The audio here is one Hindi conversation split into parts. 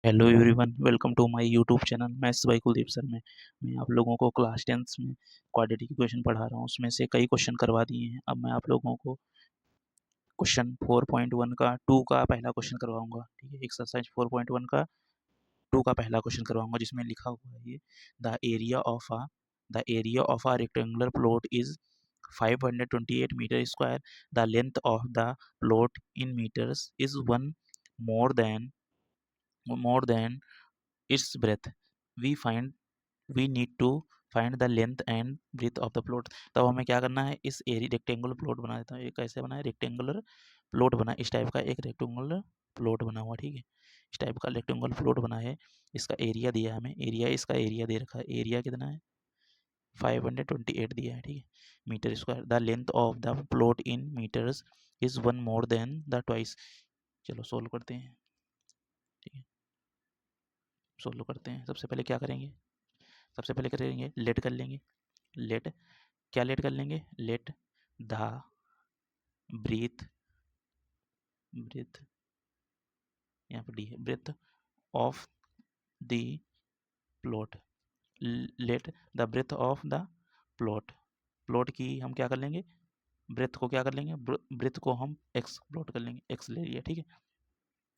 Hello everyone, welcome to my YouTube channel. Maths by Kuldeep sir में मैं आप लोगों को क्लास 10th में क्वाड्रेटिक इक्वेशन पढ़ा रहा हूँ। उसमें से कई क्वेश्चन करवा दिए हैं। अब मैं आप लोगों को क्वेश्चन 4.1 का 2 का पहला क्वेश्चन करवाऊंगा। ठीक है, एक्सरसाइज 4.1 का 2 का पहला क्वेश्चन करवाऊंगा, जिसमें लिखा हुआ है ये the area of a rectangular plot is 528 metre square. The length of the plot in metres is one more than its breadth. we find we need to find the length and breadth of the plot। तब हमें क्या करना है, इस एरिया रेक्टेंगुलर प्लॉट बना देता हूँ। ये कैसे बना है, रेक्टेंगुलर प्लॉट बना, इस टाइप का एक रेक्टेंगुलर प्लॉट बना हुआ। ठीक है, इस टाइप का रेक्टेंगुलर प्लॉट बना है। इसका एरिया दिया है हमें, एरिया इसका एरिया दे रखा है। एरिया कितना है, 528 दिया है। ठीक है, metre square. The length of the plot in metres is one more than the twice. चलो सोल्व करते हैं। ठीक है, सोल्व करते हैं। सबसे पहले क्या करेंगे, सबसे पहले करेंगे लेट कर लेंगे। लेट क्या लेट कर लेंगे, लेट द ब्रीथ ब्रीथ यहाँ पर डी है, breadth of the plot. Let the breadth of the plot. Plot की हम क्या कर लेंगे, ब्रेथ को क्या कर लेंगे, ब्रेथ को हम एक्स प्लॉट कर लेंगे। एक्स ले लिया। ठीक है,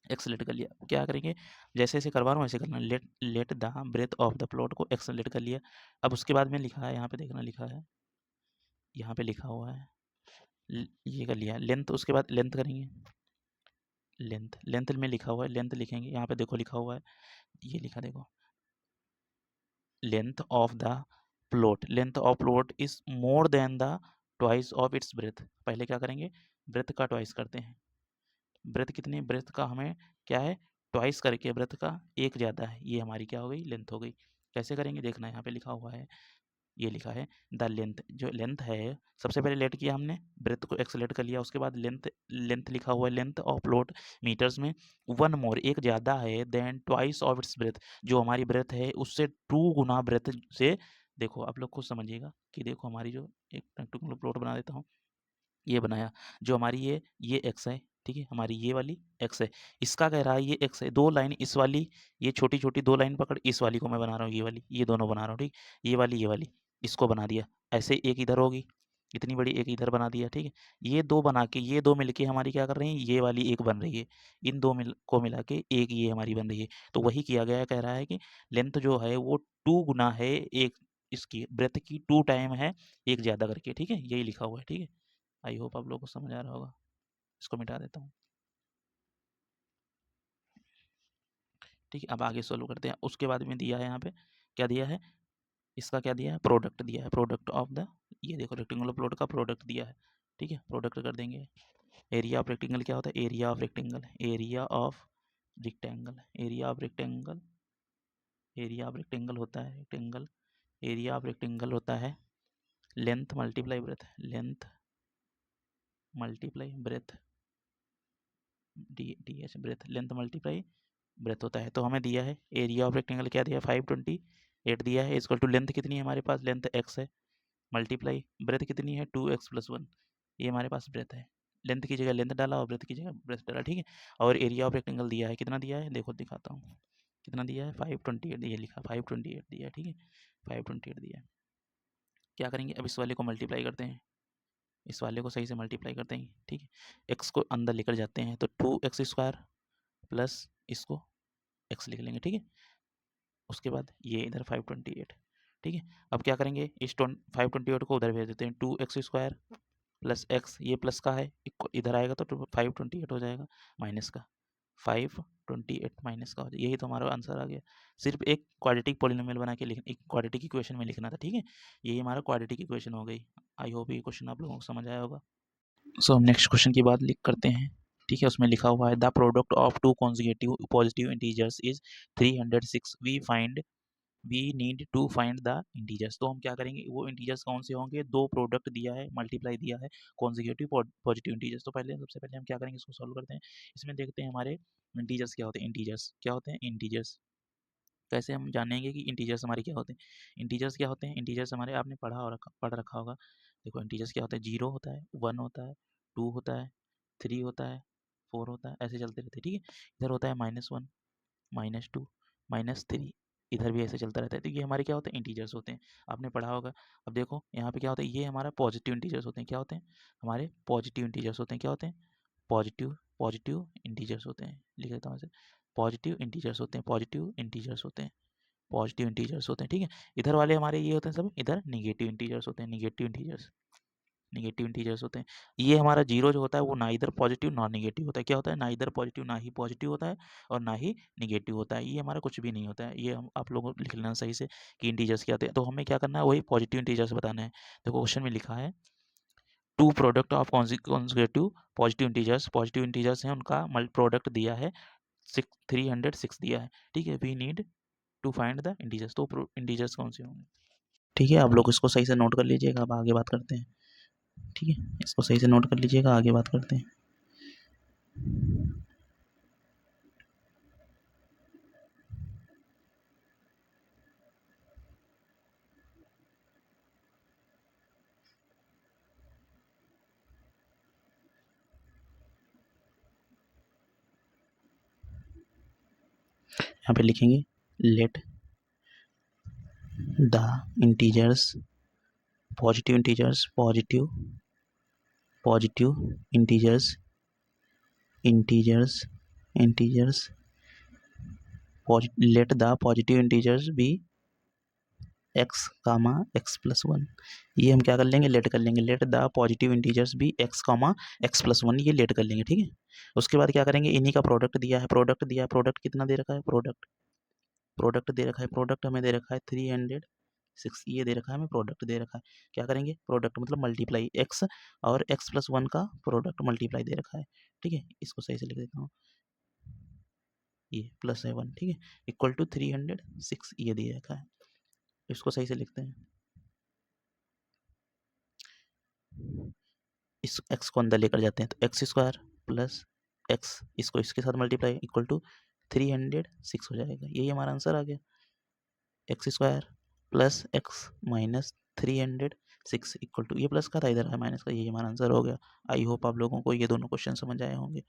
एक्स लेट कर लिया। क्या करेंगे, जैसे जैसे करवा रहा हूँ वैसे करना। Let let the breadth of the plot को एक्स लेट कर लिया। अब उसके बाद में लिखा है, यहाँ पे देखना लिखा है, यहाँ पे लिखा हुआ है, ये कर लिया लेंथ। उसके बाद लेंथ करेंगे, लेंथ लेंथ में लिखा हुआ है, लेंथ लिखेंगे। यहाँ पे देखो लिखा हुआ है, ये लिखा देखो, length of the plot. Length of plot is more than the twice of its breath. पहले क्या करेंगे, ब्रेथ का ट्वाइस करते हैं। ब्रेथ कितनी, ब्रेथ का हमें क्या है, ट्वाइस करके ब्रेथ का एक ज़्यादा है। ये हमारी क्या हो गई, लेंथ हो गई। कैसे करेंगे देखना, यहाँ पे लिखा हुआ है, ये लिखा है द लेंथ। जो लेंथ है, सबसे पहले लेट किया हमने, ब्रेथ को एक्सलेट कर लिया। उसके बाद लेंथ, लेंथ लिखा हुआ है, लेंथ ऑफ प्लॉट मीटर्स में वन मोर एक ज़्यादा है then twice of its breath. जो हमारी ब्रेथ है उससे 2 गुना ब्रेथ से। देखो आप लोग खुद समझिएगा कि देखो हमारी जो एक रेक्टेंगुलर प्लॉट बना देता हूँ, ये बनाया, जो हमारी ये एक्स है। ठीक है, हमारी ये वाली एक्स है, इसका कह रहा है ये एक्स है। 2 लाइन इस वाली, ये छोटी छोटी 2 लाइन पकड़, इस वाली को मैं बना रहा हूँ, ये वाली, ये दोनों बना रहा हूँ। ठीक, ये वाली इसको बना दिया। ऐसे एक इधर होगी, इतनी बड़ी एक इधर बना दिया। ठीक है, ये 2 बना के, ये 2 मिलके हमारी क्या कर रही हैं, ये वाली एक बन रही है। इन 2 को मिला के एक ये हमारी बन रही है। तो वही किया गया है, कह रहा है कि लेंथ जो है वो 2 गुना है एक, इसकी ब्रेथ की 2 टाइम है एक ज़्यादा करके। ठीक है, यही लिखा हुआ है। ठीक है, आई होप आप लोगों को समझ आ रहा होगा। इसको मिटा देता हूँ। ठीक है, अब आगे सोल्व करते हैं। उसके बाद में दिया है यहाँ पे, क्या दिया है, इसका क्या दिया है, प्रोडक्ट दिया है, प्रोडक्ट ऑफ द, ये देखो रेक्टेंगुलर प्लॉट का प्रोडक्ट दिया है। ठीक है, प्रोडक्ट कर देंगे। एरिया ऑफ रेक्टेंगल क्या होता है, area of rectangle, area of rectangle, area of rectangle, area of rectangle होता है रेक्टेंगल, एरिया ऑफ रेक्टेंगल होता है length multiply breadth, length multiply breadth, D H breadth, length multiply breadth होता है। तो हमें दिया है एरिया ऑफ रेक्टेंगल, क्या दिया है, 528 दिया है, इक्वल टू लेंथ कितनी है हमारे पास, लेंथ एक्स है, मल्टीप्लाई ब्रेथ कितनी है, 2x + 1। ये हमारे पास ब्रेथ है। लेंथ की जगह लेंथ डाला और ब्रेथ की जगह ब्रेथ डाला। ठीक है, और एरिया ऑफ रेक्टेंगल दिया है, कितना दिया है, देखो दिखाता हूँ कितना दिया है, 528, ये लिखा 528 दिया है। ठीक है, 528 दिया है। क्या करेंगे, अब इस वाले को मल्टीप्लाई करते हैं, इस वाले को सही से मल्टीप्लाई करते हैं। ठीक है, एक्स को अंदर लेकर जाते हैं, तो 2x² प्लस इसको एक्स लिख लेंगे। ठीक है, उसके बाद ये इधर 528। ठीक है, अब क्या करेंगे, इस 528 को उधर भेज देते हैं, 2x² प्लस एक्स, ये प्लस का है, इधर आएगा तो 528 हो जाएगा, माइनस का 528 माइनस का हो जाएगा। यही तो हमारा आंसर आ गया। सिर्फ एक क्वाड्रेटिक पॉलिनोमियल बना के एक क्वाड्रेटिक इक्वेशन में लिखना था। ठीक है, यही हमारा क्वाड्रेटिक इक्वेशन हो गई। आई होप ये क्वेश्चन आप लोगों को समझ आया होगा। सो हम नेक्स्ट क्वेश्चन की बात लिख करते हैं। ठीक है, उसमें लिखा हुआ है the product of 2 consecutive positive integers is 306। We need to find the integers. तो हम क्या करेंगे, वो इंटीजर्स कौन से होंगे, 2 प्रोडक्ट दिया है, मल्टीप्लाई दिया है, कॉन्जिक्यूटिव पॉजिटिव इंटीजर्स। तो पहले सबसे पहले हम क्या करेंगे, इसको सॉल्व करते हैं। इसमें देखते हैं हमारे इंटीजर्स क्या होते हैं, इंटीजर्स क्या होते हैं, इंटीजर्स कैसे हम जानेंगे कि इंटीजर्स हमारे क्या होते हैं। इंटीजर्स क्या होते हैं, इंटीजर्स हमारे आपने पढ़ रखा होगा। देखो इंटीजर्स क्या होता है, 0 होता है, 1 होता है, 2 होता है, 3 होता है, 4 होता है, ऐसे चलते रहते हैं। ठीक है, इधर होता है -1, -2 -3, इधर भी ऐसे चलता रहता है। तो ये हमारे क्या होते हैं, इंटीजर्स होते हैं। आपने पढ़ा होगा। अब देखो यहाँ पे क्या होता है, ये हमारा पॉजिटिव इंटीजर्स होते हैं। क्या होते हैं, हमारे पॉजिटिव इंटीजर्स होते हैं। क्या होते हैं, पॉजिटिव पॉजिटिव इंटीजर्स होते हैं। लिख देता हूँ ऐसे, पॉजिटिव इंटीजर्स होते हैं, पॉजिटिव इंटीजर्स होते हैं, पॉजिटिव इंटीजर्स होते हैं। ठीक है, इधर वाले हमारे ये होते हैं सब, इधर निगेटिव इंटीजर्स होते हैं, निगेटिव इंटीजर्स, निगेटिव इंटीजर्स होते हैं। ये हमारा जीरो जो होता है वो ना इधर पॉजिटिव ना निगेटिव होता है। क्या होता है, ना इधर पॉजिटिव ना ही पॉजिटिव होता है और ना ही निगेटिव होता है। ये हमारा कुछ भी नहीं होता है। ये हम आप लोगों को लिख लेना सही से कि इंटीजर्स क्या होते हैं। तो हमें क्या करना है, वही पॉजिटिव इंटीजर्स बताना है। देखो क्वेश्चन में लिखा है two product of consecutive positive integers हैं, उनका प्रोडक्ट दिया है 306 दिया है। ठीक है, we need to find the integers. तो इंटीजर्स कौन से होंगे। ठीक है, आप लोग इसको सही से नोट कर लीजिएगा। अब आगे बात करते हैं। ठीक है, इसको सही से नोट कर लीजिएगा, आगे बात करते हैं। यहाँ पे लिखेंगे let the integers positive integers integers let the positive integers be x comma x plus one. ये हम क्या कर लेंगे, लेट कर लेंगे। Let the positive integers be x comma x plus one, ये लेट कर लेंगे। ठीक है, उसके बाद क्या करेंगे, इन्हीं का प्रोडक्ट दिया है, प्रोडक्ट कितना दे रखा है, प्रोडक्ट दे रखा है, प्रोडक्ट हमें दे रखा है 306, ये दे रखा है हमें, प्रोडक्ट दे रखा है। क्या करेंगे, प्रोडक्ट मतलब मल्टीप्लाई एक्स और एक्स प्लस वन का प्रोडक्ट मल्टीप्लाई दे रखा है। ठीक है, इसको सही से लिख देता हूँ, ये प्लस है 1। ठीक है, इक्वल टू 306 ये दे रखा है। इसको सही से लिखते हैं, इस एक्स को अंदर लेकर जाते हैं तो एक्स स्क्वायर प्लस एक्स, इसको इसके साथ मल्टीप्लाई इक्वल टू 306 हो जाएगा। यही हमारा आंसर आ गया, x square plus x minus 306 equal to, ये प्लस का था इधर है माइनस का, यही हमारा आंसर हो गया। आई होप आप लोगों को ये दोनों क्वेश्चन समझ आए होंगे।